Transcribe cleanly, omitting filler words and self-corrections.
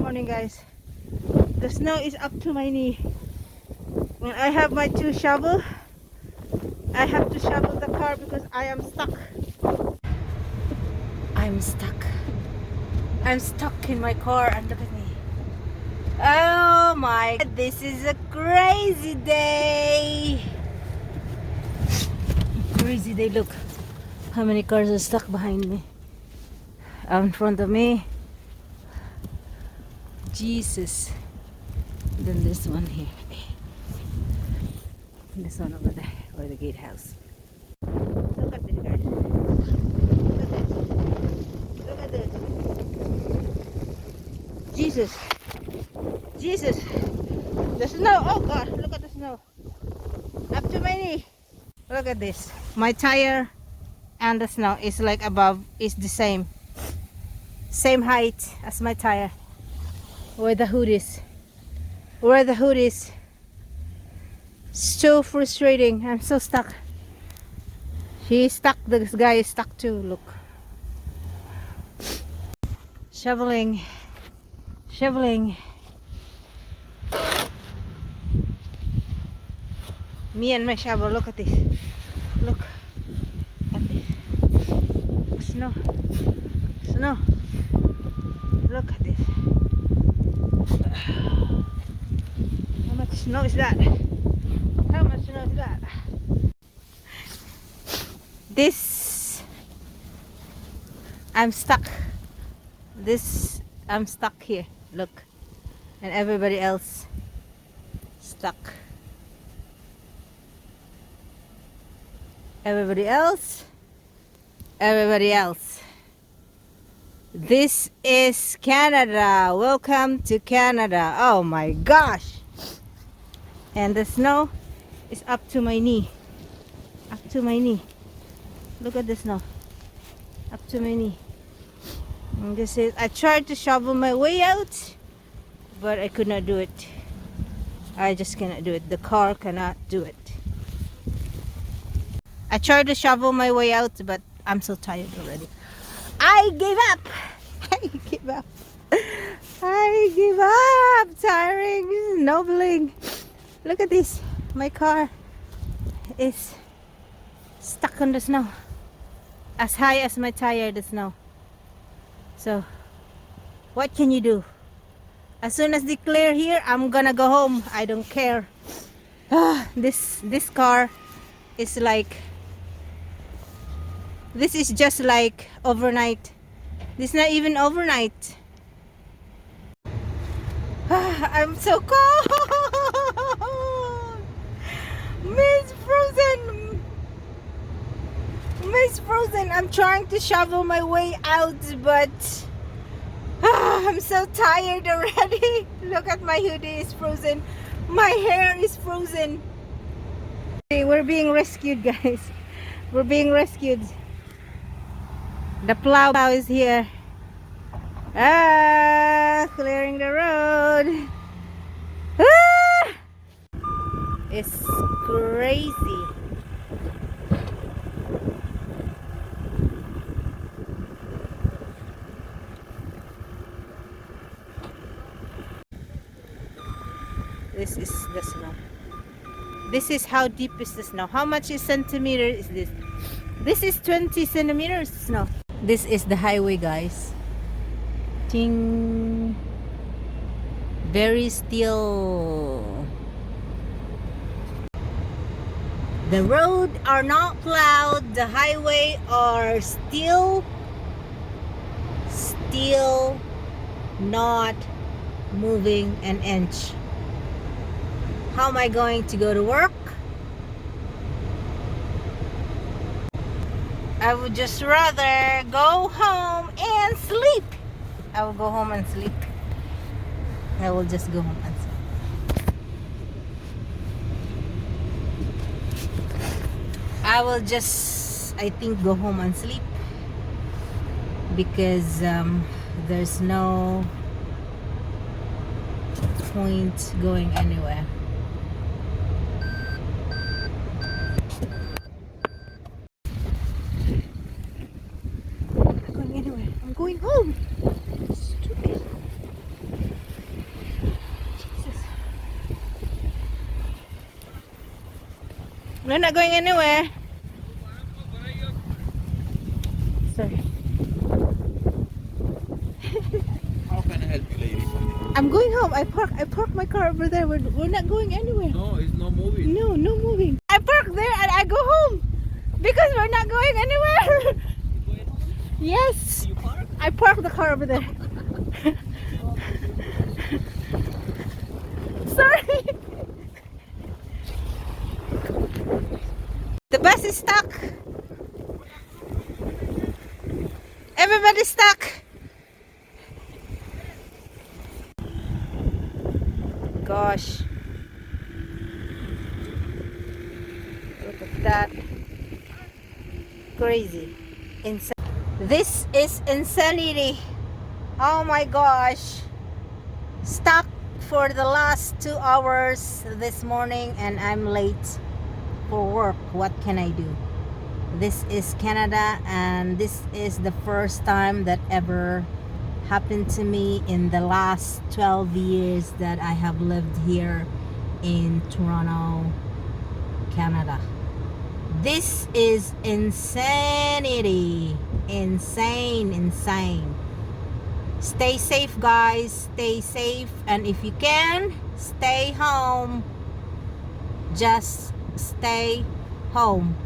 morning, guys. The snow is up to my knee. When I have my 2 shovel, I have to shovel the car because I am stuck. I'm stuck. I'm stuck in my car, and look at me. Oh my, this is a crazy day. Crazy day, look. How many cars are stuck behind me? Out in front of me. Jesus. Then this one here. This one over there, or the gatehouse. Look at this, guys. Look at this. Look at this. Jesus. Jesus. The snow. Oh God, look at the snow. Up to my knee. Look at this. My tire and the snow is like above, is the same. Same height as my tire. Where the hood is. Where the hood is. So frustrating. I'm so stuck. He's stuck. This guy is stuck too. Look. Shoveling. Shoveling. Me and my shovel. Look at this. Look at this. Snow. Snow. Look at this. How much snow is that? How much snow is that? This, I'm stuck. This, I'm stuck here. Look. And everybody else stuck. Everybody else. Everybody else. This is Canada. Welcome to Canada. Oh my gosh. And the snow is up to my knee. Up to my knee. Look at the snow. Up to my knee. And this is, I tried to shovel my way out, but I could not do it. I just cannot do it. The car cannot do it. I tried to shovel my way out, but I'm so tired already. I give up. I give up. I give up. Tiring. This is nobling. Look at this. My car is stuck on the snow. As high as my tire, the snow. So, what can you do? As soon as they clear here, I'm gonna go home. I don't care. This car is like, this is just like overnight. This is not even overnight. I'm so cold. Miss Frozen. Miss Frozen. I'm trying to shovel my way out, but I'm so tired already. Look at my hoodie is frozen. My hair is frozen. Okay, we're being rescued, guys. We're being rescued. The plow is here. Clearing the road. It's crazy. This is the snow. This is how deep is the snow. How much is centimeter is this? This is 20 centimeters snow. This is the highway, guys. Ting. Very still. The road are not plowed. The highway are still not moving an inch. How am I going to go to work? I would just rather go home and sleep. I will go home and sleep. I will just go home and sleep. I will just, I think, go home and sleep because there's no point going anywhere. I'm not going anywhere. I'm going home. Stupid. We're not going anywhere. Sorry. How can I help you, lady? I'm going home. I park my car over there. We're not going anywhere. No, it's not moving. No, no moving. I park there and I go home because we're not going anywhere. Yes. You park? I park the car over there. Sorry. The bus is stuck. Everybody's stuck. Gosh. Look at that. Crazy. Insane. This is insanity. Oh my gosh. Stuck for the last 2 hours this morning and I'm late for work. What can I do? This is Canada and this is the first time that ever happened to me in the last 12 years that I have lived here in Toronto, Canada. This is insanity. Insane. Stay safe, guys. Stay safe, and if you can, stay home. Just stay home.